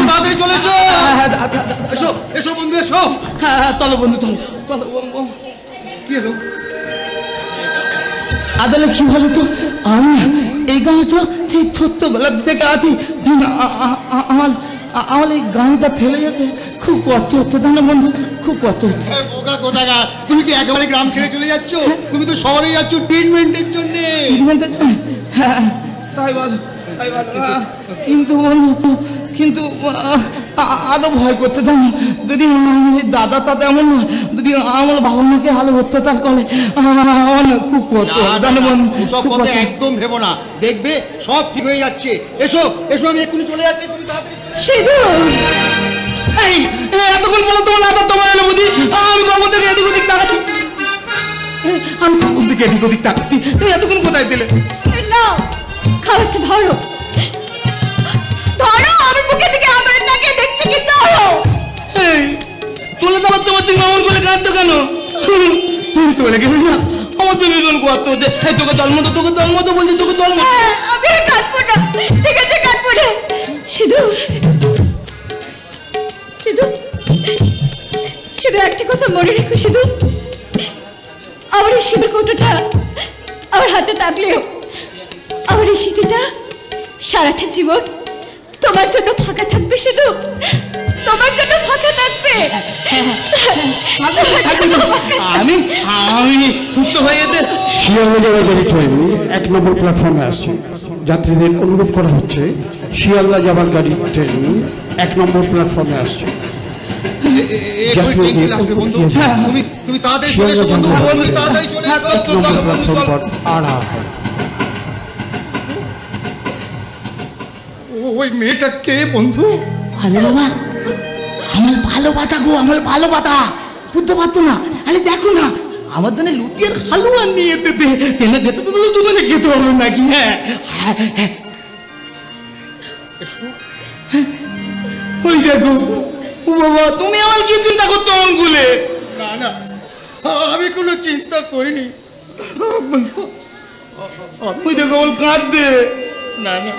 তাড়াতাড়ি চলে এসো। এসো এসো বন্ধু এসো। চলো বন্ধু চলো। কি হলো? আদালে কি বলো তো, আমি এই গান তো সেই ছোট্টবেলা থেকে আছি। আমার এই গানটা ফেলে যেতে খুব কষ্ট হচ্ছে, জানো বন্ধু, খুব কষ্ট হচ্ছে। তুমি কি একেবারে গ্রাম ছেড়ে চলে যাচ্ছ? তুমি তো শহরে যাচ্ছ ট্রিটমেন্টের জন্য। ট্রিটমেন্টের জন্য? হ্যাঁ তাই বলো, তাই বলো। কিন্তু বন্ধু, কিন্তু আরো ভয় করতে জানো, যদি দাদা তাতে এমন না, যদি আমার বাবা মাকে আলো অত্যাচার করে, আমার খুব কষ্ট জানো বন্ধু। সব কথা একদম ভেবো না, দেখবে সব ঠিক হয়ে যাচ্ছে। এসো এসো, আমি এক্ষুনি চলে যাচ্ছি, তুমি তাড়াতাড়ি। এই এতক্ষণ বলো তোমার দাদা তোমার এলো বুঝি, আমি কখন থেকে এদিক ওদিক তাকাচ্ছি, আমি কখন থেকে এদিক ওদিক তাকাচ্ছি, তুমি এতক্ষণ কোথায় দিলে? না খাবারটা ধরো ধরো, আমি মুখে থেকে আমার নাকে দেখছি কি ধরো। এই তুলে দাও তোমার দিকে মামন করে কাঁদতো কেন? তুমি চলে গেলে না, আমার তো ভীষণ কষ্ট হচ্ছে। তোকে জন্ম তো, তোকে জন্ম তো বলছি, তোকে জন্ম। আমি কাঁদবো না, ঠিক আছে কাঁদবো না। শুধু শুধু শুধু একটা কথা মনে রেখো, শুধু আমার এই সিঁদুর কৌটোটা আমার হাতে থাকলেও আমার এই সিঁথিটা সারাটা জীবন তোমার জন্য ফাঁকা থাকবে। শুধু তোমার জন্য ফাঁকা থাকবে। আমি আমি সুস্থ হয়ে যেতে শিয়ালদা যাবার ট্রেন 1 নম্বর প্ল্যাটফর্মে আসছে। যাত্রীদের অনুরোধ করা হচ্ছে, শিয়ালদা যাবার গাড়ি ট্রেন 1 নম্বর প্ল্যাটফর্মে আসছে। তুমি তাড়াতাড়ি চলে এসো বন্ধু, তাড়াতাড়ি চলে এসো। 1 নম্বর প্ল্যাটফর্ম পর আড়া। ওই মেয়েটা কে বন্ধু? আরে বাবা, আমার ভালো পাতা গো, আমার ভালো পাতা, বুঝতে পারতো না? আরে দেখো না, আমার জন্য লুচির হালুয়া নিয়ে যেতে তেনে যেতে তো দোকানে খেতে হবে নাকি? হ্যাঁ ওই দেখো, ও বাবা, তুমি আমার কি চিন্তা করছো অঙ্কুলে? না না, আমি কোনো চিন্তা করিনি বন্ধু। ওই দেখো আমার কাঁদতে। না না,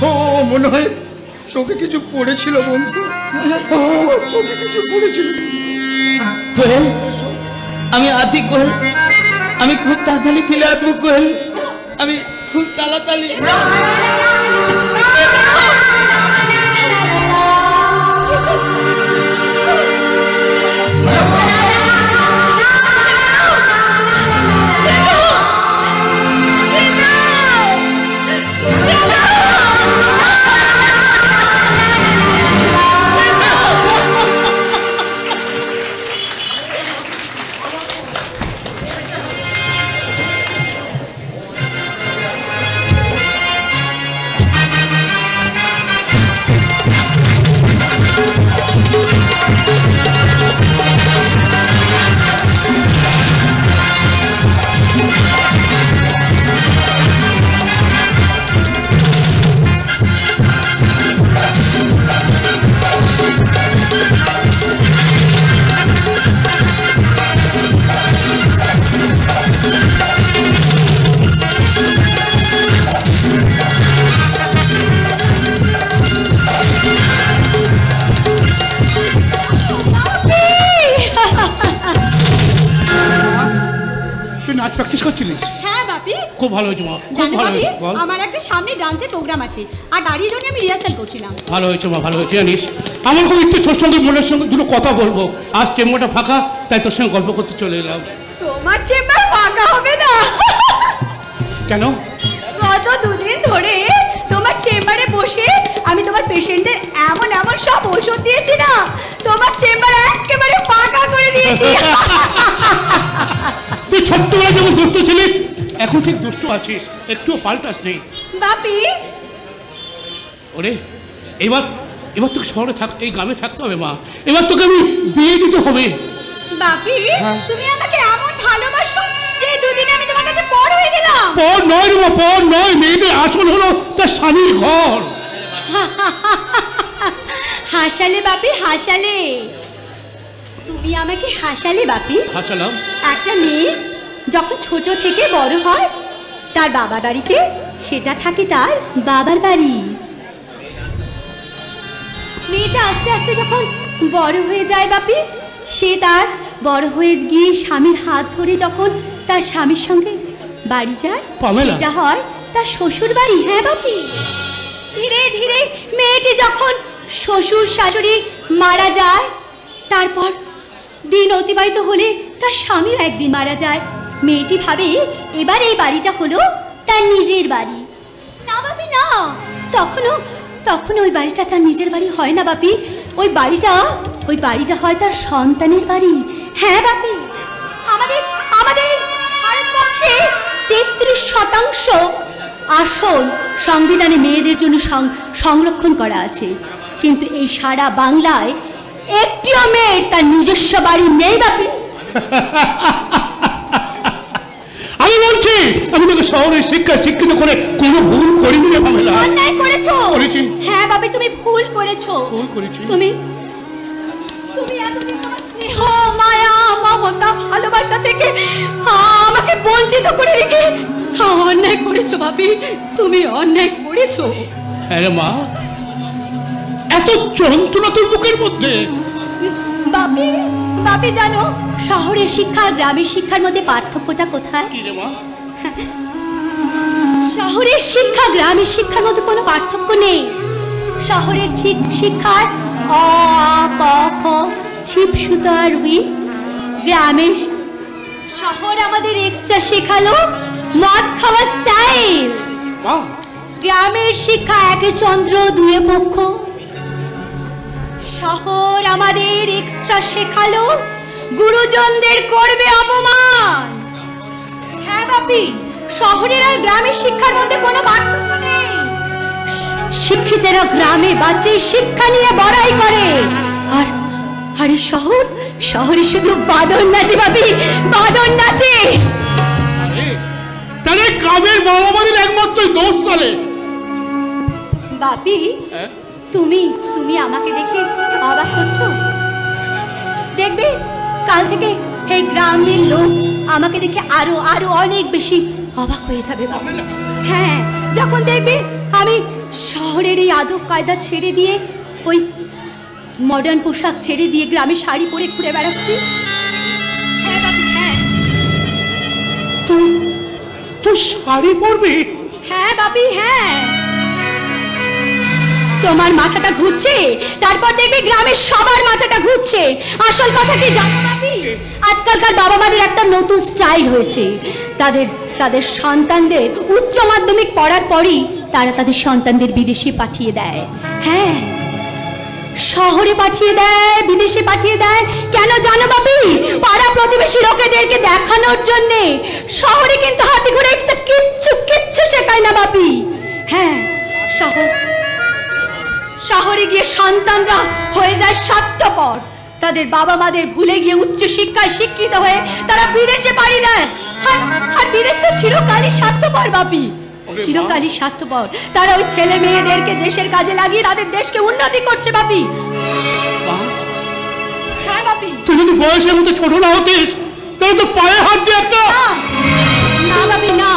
ও মনে হয় চোখে কিছু পড়েছিল বন্ধু, চোখে কিছু পড়েছিল। কোয়েল, আমি আতি কোয়েল, আমি খুব তাড়াতাড়ি ফিরে আসবো কোয়েল, আমি খুব তাড়াতাড়ি। নাচ প্র্যাকটিস করছিলিস? হ্যাঁ বাপি, খুব ভালো হয়েছে মা, খুব জানো ভালো বাপি, হয়েছে। বল। আমার একটা সামনে ডান্সের প্রোগ্রাম আছে, আর দাঁড়িয়ে জন্য আমি রিহার্সাল করছিলাম। ভালো হয়েছে মা, ভালো হয়েছে। জানিস আমার খুব ইচ্ছে তোর সঙ্গে মনের সঙ্গে দুটো কথা বলবো। আজ চেম্বারটা ফাঁকা, তাই তোর সঙ্গে গল্প করতে চলে এলাম। তোমার চেম্বার ফাঁকা হবে না? কেন? গত 2 দিন ধরে তোমার চেম্বারে বসে আমি তোমার পেশেন্টদের এমন এমন সব ওষুধ দিয়েছি না, তোমার চেম্বার একেবারে ফাঁকা করে দিয়েছি। তুই ছোট্টবেলায় যেমন দুষ্ট ছিলিস, এখন ঠিক দুষ্ট আছিস, একটুও পাল্টাস নেই। বাপি, ওরে এবার তোকে শহরে এই গ্রামে থাকতে হবে মা। এবার তোকে আমি বিয়ে দিতে হবে। বাপি, তুমি আমাকে এমন ভালোবাসো যে 2 দিনে আমি তোমার কাছে পর হয়ে গেলাম। পর নয় রে মা, পর নয়। মেয়েদের আসল হলো তার স্বামীর ঘর। হাসালে বাপি, হাসালে। তুমি আমাকে হাসালে বাপি। হাসালাম। একটা মেয়ে যখন ছোট থেকে বড় হয়, তার বাবা বাড়িতে সেটা থাকে তার বাবার বাড়ি। মেয়েটা আস্তে আস্তে যখন বড় হয়ে যায় বাপি, সে তার বড় হয়ে গিয়ে স্বামীর হাত ধরে যখন তার স্বামীর সঙ্গে বাড়ি যায়, সেটা হয় তার শ্বশুর বাড়ি। হ্যাঁ বাপি, ধীরে ধীরে মেয়েটি যখন শ্বশুর শাশুড়ি মারা যায়, তারপর দিন অতিবাহিত হলে তার স্বামীও একদিন মারা যায়। মেয়েটি ভাবে এবার এই বাড়িটা হলো তার নিজের বাড়ি। না বাপি না, তখনও ওই বাড়িটা তার নিজের বাড়ি হয় না বাপি, ওই বাড়িটা হয় তার সন্তানের বাড়ি। হ্যাঁ বাপি, আমাদের এই ভারতবর্ষে 33% আসন সংবিধানে মেয়েদের জন্য সংরক্ষণ করা আছে, কিন্তু এই সারা বাংলায় একটিও মেয়ের তার নিজস্ব বাড়ি নেই বাপি। আমি বলছি, আমি তোকে শহরের শিক্ষা শিক্ষিত করে কোনো ভুল করিনি রে পামেলা। অন্যায় করেছো। করেছি। হ্যাঁ বাপি, তুমি ভুল করেছো। ভুল করেছি। তুমি এতদিন তোমার স্নেহ, মায়া, মমতা, ভালোবাসা থেকে আমাকে বঞ্চিত করে রেখে অন্যায় করেছো বাপি, তুমি অন্যায় করেছো। আরে মা, এত যন্ত্রণা তোর বুকের মধ্যে? বাপি জানো শহরের শিক্ষা আর গ্রামের শিক্ষার মধ্যে পার্থক্যটা কোথায়? কি রে মা? শহরের শিক্ষা গ্রামের শিক্ষার মধ্যে কোনো পার্থক্য নেই। শহরের শিক্ষার অ, ক, খ, ছিপ, সুতো আর উই। গ্রামের শহর আমাদের এক্সট্রা শেখালো মদ খাওয়ার স্টাইল। গ্রামের শিক্ষা একে চন্দ্র দুয়ে পক্ষ। শহর আমাদের এক্সট্রা শেখালো গুরুজনদের করবে অপমান। হ্যাঁ বাপি, শহরের আর গ্রামের শিক্ষার মধ্যে কোনো পার্থক্য নেই। শিক্ষিতেরা গ্রামে বাঁচে, শিক্ষা নিয়ে বড়াই করে, আর এই শহরে শুধু বাদর নাচে বাপি, বাদর নাচে। তাহলে গ্রামের বাবা মায়ের একমাত্র দোষ চলে বাপি। তুমি আমাকে দেখে অবাক করছো? দেখবে কাল থেকে এই গ্রামের লোক আমাকে দেখে আরো অনেক বেশি অবাক হয়ে যাবে বাবা। হ্যাঁ, যখন দেখবে আমি শহরের এই আদব কায়দা ছেড়ে দিয়ে ওই মডার্ন পোশাক ছেড়ে দিয়ে গ্রামে শাড়ি পরে ঘুরে বেড়াচ্ছি। হ্যাঁ বাপি, হ্যাঁ। তুই শাড়ি পরবি? হ্যাঁ বাপি, হ্যাঁ। তোমার মাথাটা ঘুরছে, তারপর দেখবে গ্রামের সবার মাথাটা ঘুরছে। আসল কথা কি জানো বাপি? আজকালকার বাবা মাদের একটা নতুন স্টাইল হয়েছে। তাদের সন্তানদের উচ্চ মাধ্যমিক পড়ার পরই তারা তাদের সন্তানদের বিদেশে পাঠিয়ে দেয়। হ্যাঁ, শহরে পাঠিয়ে দেয়, বিদেশে পাঠিয়ে দেয়। কেন জানো বাপি? পাড়া প্রতিবেশী লোকেদেরকে দেখানোর জন্যে। শহরে কিন্তু হাতে ঘুরে এক্সট্রা কিচ্ছু শেখায় না বাপি। হ্যাঁ, শহরে গিয়ে সন্তানরা হয়ে যায় স্বার্থপর। তাদের বাবা মাদের ভুলে গিয়ে উচ্চ শিক্ষায় শিক্ষিত হয়ে তারা বিদেশে পাড়ি দেয়। আর বিদেশ তো চিরকালই স্বার্থপর বাপি, চিরকালই স্বার্থপর। তারা ওই ছেলে মেয়েদেরকে দেশের কাজে লাগিয়ে তাদের দেশকে উন্নতি করছে বাপি। হ্যাঁ বাপি, তুই যদি বয়সের মধ্যে ছোট না হতিস তাহলে তো পায়ে হাত দিয়ে একটা। না বাপি, না।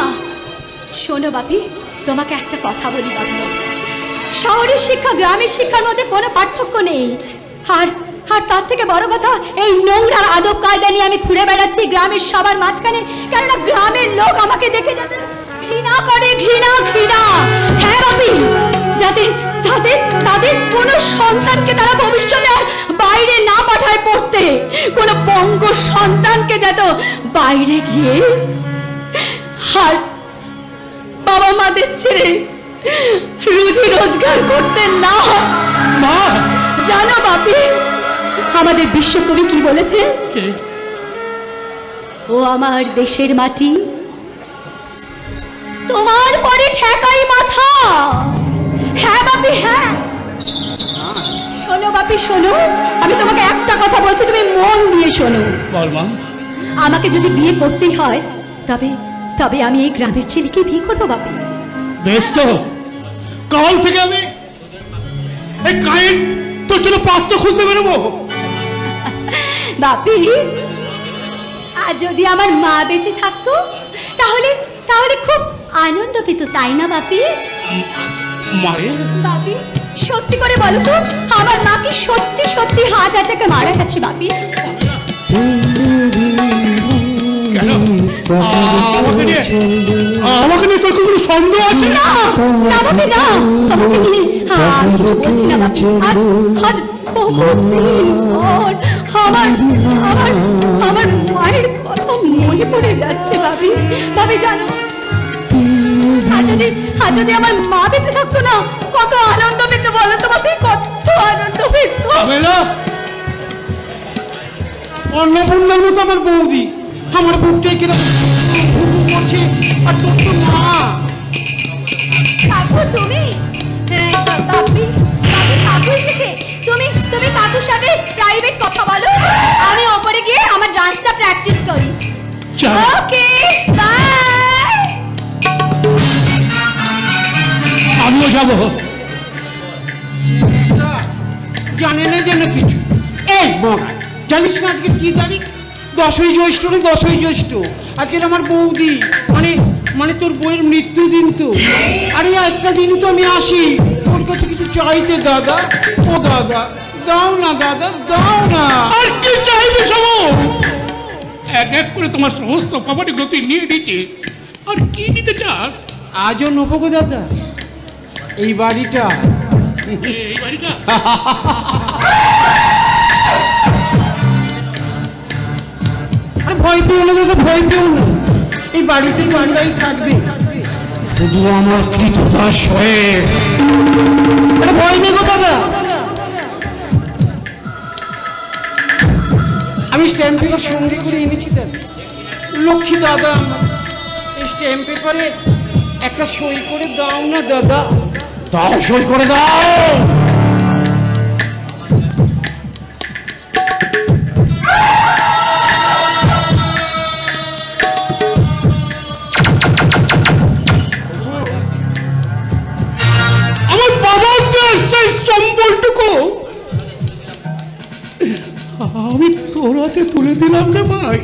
শোনো বাপি, তোমাকে একটা কথা বলি বাপি, শহরের শিক্ষা গ্রামের শিক্ষার মধ্যে কোনো পার্থক্য নেই। আর তার থেকে বড় কথা, এই নোংরা আদব কায়দা নিয়ে আমি ঘুরে বেড়াচ্ছি গ্রামের সবার মাঝখানে, কেননা গ্রামের লোক আমাকে দেখে যাতে ঘৃণা করে, ঘৃণা। হ্যাঁ বাপি, যাতে তাদের কোনো সন্তানকে তারা ভবিষ্যতে বাইরে না পাঠায় পড়তে, কোনো পঙ্গ সন্তানকে যাতে বাইরে গিয়ে আর বাবা মাদের ছেড়ে রুজি রোজগার করতে না। মা জানো বাপি, আমাদের বিশ্বকবি কি বলেছে? ও আমার দেশের মাটি, তোমার পরে ঠেকাই মাথা। হ্যাঁ বাপি, হ্যাঁ। শোনো বাপি, শোনো, আমি তোমাকে একটা কথা বলছি, তুমি মন দিয়ে শোনো। বল মা। আমাকে যদি বিয়ে করতেই হয় তবে আমি এই গ্রামের ছেলেকে বিয়ে করবো বাপি। বেশ, তো কাল থেকে আমি এই কায়েন তোর জন্য পাত্র খুঁজতে বেরোবো বাপি। আর যদি আমার মা বেঁচে থাকতো তাহলে খুব আনন্দ পেত, তাই না বাপি? মারে বাপি সত্যি করে বলো তো, আমার মা কি সত্যি সত্যি হার্ট অ্যাটাকে মারা গেছে বাপি? কেন আমাকে নিয়ে তোর কোনো সন্দেহ আছে? না না বাপি, না তোমাকে নিয়ে আমি কিছু বলছি না বাপি। আজ আজ বহুত দিন পর আমার আমার আমার মায়ের কথা মনে পড়ে যাচ্ছে বাপি। বাপি জানো, আর যদি আমার মা বেঁচে থাকতো না, কত আনন্দ পেত বলো তো বাপি, কত আনন্দ পেত। অন্নপূর্ণার মতো আমার বৌদি আমার বুকটাই কিরকম করছে। আর তোর তো মা। কাকু তুমি? বাপি বাপি কাকু এসেছে। তুমি তুমি কাকুর সাথে প্রাইভেট কথা বলো, আমি ওপরে গিয়ে আমার ডান্সটা প্র্যাকটিস করি। Okay bye. আমিও যাবো। জানে না যেন কিছু। এই মরা, জানিস না আজকে কি তারিখ? 10ই জ্যৈষ্ঠ রে, 10ই জ্যৈষ্ঠ। আজকে আমার বৌদি মানে মানে তোর বইয়ের মৃত্যু দিন তো। আরে একটা দিন তো আমি আসি তোর কাছে কিছু চাইতে দাদা। ও দাদা দাও না দাদা, দাও না। আর কি চাইবে সব? এক এক করে তোমার সমস্ত প্রপার্টি তুই নিয়ে নিচ্ছিস, আর কি নিতে চাস? আজও নেবো গো দাদা এই বাড়িটা। এই বাড়িটা? আরে ভয় পেও না দাদা, ভয় পেও না। এই বাড়িতে বাংলাই থাকবে শুধু আমার কৃতদাস হয়ে। আরে ভয় নেই গো দাদা। আমি স্ট্যাম্প পেপার সঙ্গে করে এনেছি দাদা। লক্ষ্মী দাদা, এই স্ট্যাম্প পেপারে একটা সই করে দাও না দাদা। দাও, সই করে দাও। আমার বাবার দেশ সেই চম্বলটুকু আমি তোর হাতে তুলে দিলাম রে ভাই।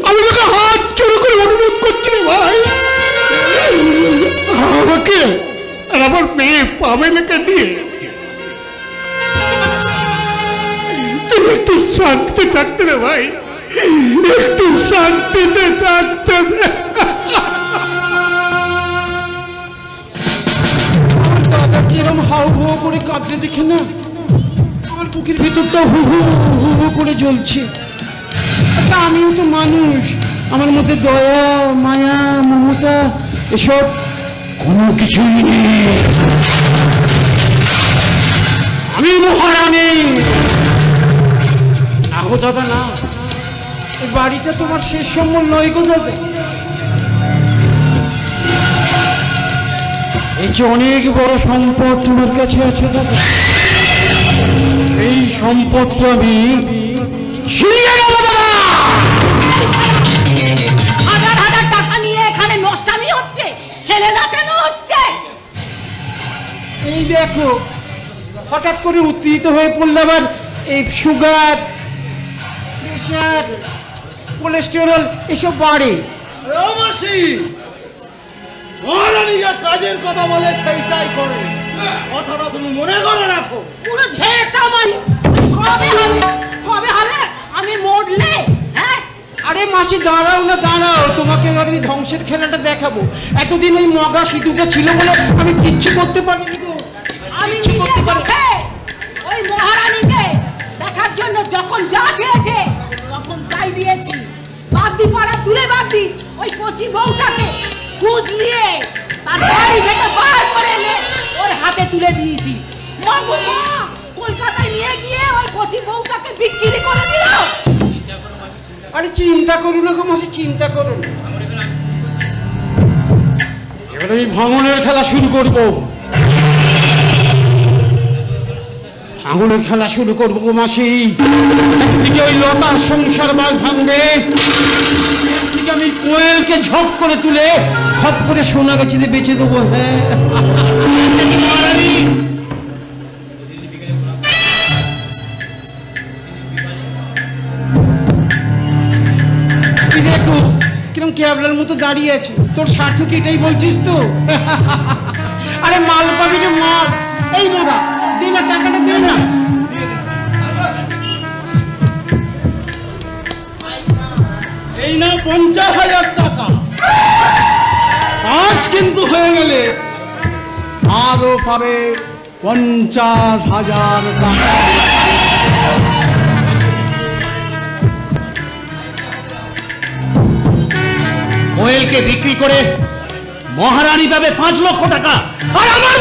আমি তোকে হাত জোড়ো করে অনুরোধ করছি রে ভাই, আমাকে আর আমার মেয়ে পাবেলকে নিয়ে তুই একটু শান্তিতে থাকতে রে ভাই, একটু শান্তিতে থাকতে দে। দাদা কিরম হাউ হাউ করে কাঁদতে দেখে না, আমার বুকের ভিতরটা হু হু হু হু করে জ্বলছে। আচ্ছা আমিও তো মানুষ, আমার মধ্যে দয়া মায়া মমতা এসব কোনো কিছুই নেই। আমি মহারানী। না গো দাদা না, এই বাড়িটা তোমার শেষ সম্বল নয় গো দাদা। এই যে অনেক বড় সম্পদ তোমার কাছে আছে দাদা, এই সম্পদটা আমি ছিনিয়ে নেব দাদা। হাজার হাজার টাকা নিয়ে এখানে নষ্টামি হচ্ছে, ছেলে নাচানো হচ্ছে। এই দেখো হঠাৎ করে উত্তেজিত হয়ে পড়লে আবার এই সুগার প্রেশার কোলেস্টেরল এসব বাড়ে। মাসি মহারানী যা কাজের কথা বলে সেইটাই করে, কথাটা তুমি মনে করে রাখো। পুরো ঝেড়টা মারি। কবে হবে, কবে হবে আমি মরলে? হ্যাঁ আরে মাসি দাঁড়াও না দাঁড়াও, তোমাকে আমি ধ্বংসের খেলাটা দেখাবো। এতদিন ওই মগা সিধুটা ছিল বলে আমি কিচ্ছু করতে পারিনি গো। আমি নিজে চোখে ওই মহারানীকে দেখার জন্য যখন যা চেয়েছে তখন তাই দিয়েছি। বাদ্দি পাড়া তুলে বাদ্দি ওই কচি বউটাকে খুঁজ নিয়ে তার বাড়ি থেকে বার করে এনে ওর হাতে তুলে দিয়েছি। মা গো মা, কলকাতায় নিয়ে গিয়ে ওই কচি বউটাকে বিক্রি করে দিল। আরে চিন্তা করো না গো মাসি, চিন্তা করো না। এবার আমি ভাঙনের খেলা শুরু করব। আঙুলের খেলা শুরু করবো গো মাসি। একদিকে ওই লতার সংসার বাঘ ভাঙবে, একদিকে আমি কোয়েলকে ঝপ করে তুলে খপ করে সোনা গাছিতে বেঁচে দেবো। হ্যাঁ দেখো কিরকম ক্যাবলার মতো দাঁড়িয়ে আছে, তোর স্বার্থ কি এটাই বলছিস তো? আরে মাল পাবি রে মাল। এই মগা দে না, টাকাটা দে না। এই না 50,000 টাকা। আজ কিন্তু হয়ে গেলে আরো পাবে 50,000 টাকা। কোয়েলকে বিক্রি করে মহারানী পাবে 5 লক্ষ টাকা, আর আমার